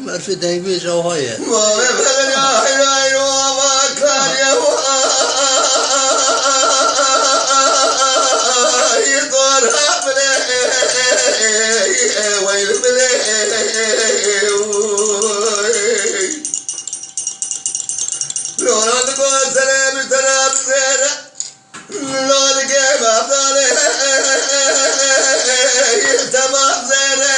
معرفة دايبي جوهاية ما بفقر يا حيوان وما كان يطول حبله ويل بله لو نقول سلام تراب زينة لو نقيم أفضله تمام زينة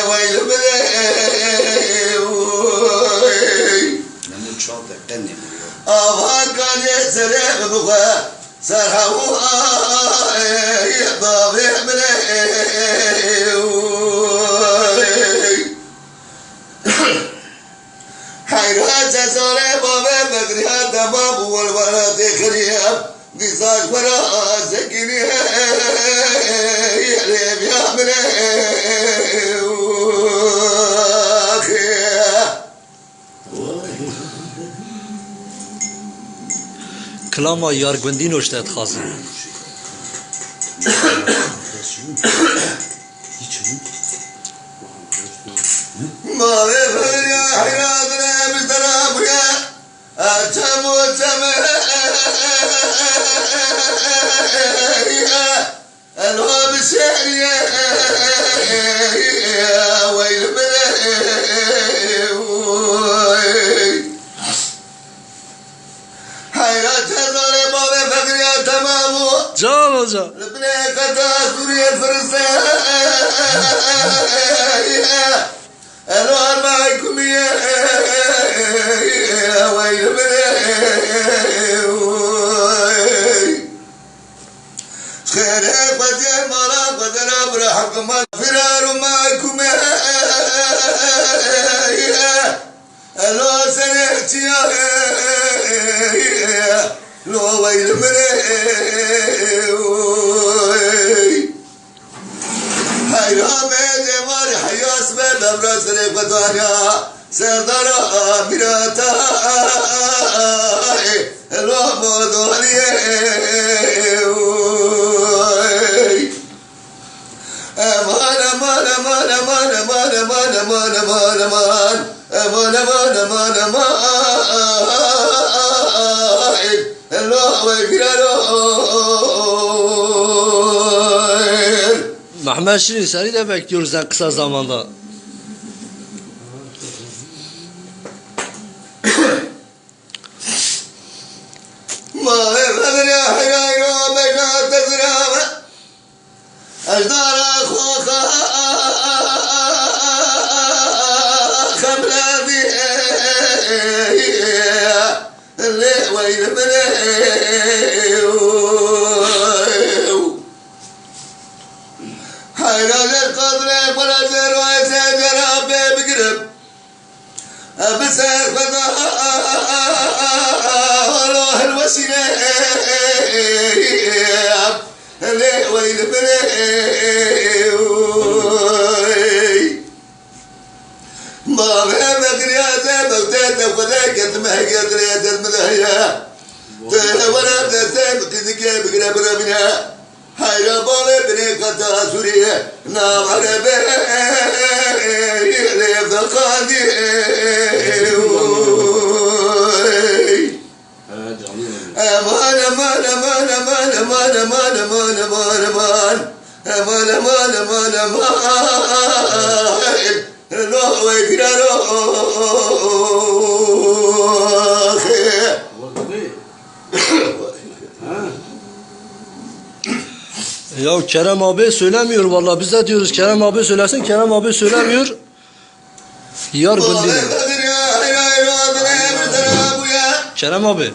ويل بله لمن شاطئ تاني أفهم كان يسرع بغى سرحوا يطابع بله حيرات سوري بابا مقريات تمام والبنات خرياب قصاص برا سكيني يحلم يعمل كلاما يارغوندين وشتات خاصة ما بفر يا حيراتنا بتراب يا أتم وتم الهوى بالسحر يا ويل بله حيرات هذول ما بفر يا تمامو جا جا لبنى قطع سوريا الفرنسية الوان معكم يا ويل بله خير قدر مرا قدر برحكم فرار معكم الوان سنحتي لو ويل بله حيرام جمال حياس بن أبرز رفتانيا سردار أميراتا الوامودوني أمان أمان أمان أمان أمان أمان أمان أمان أمان أمان أمان أمان أمان الله ويكرره Mehmet Şirin seni de bekliyoruz en kısa zamanda. ما يفقر يا حيوان وبين تزرعه أجدار أخوك خبراتي اللي وين بله حيران القدر بلازر ويسجر أبي بقرب بسير فضاء والله الوسيلة اللي وين بله ما بهم قرياتي بغتات وذاك ما قدريت المذهية ولا بتسام كذا بقرب ربنا حيرا بابا بني قطع سوريا نام عربي يلف قادي أمان أمان أمان أمان أمان أمان أمان أمان أمان أمان أمان أمان أمان الله ويكرره Ya Kerem abi söylemiyor vallahi biz de diyoruz Kerem abi söylesin Kerem abi söylemiyor. Yargundin. Kerem abi.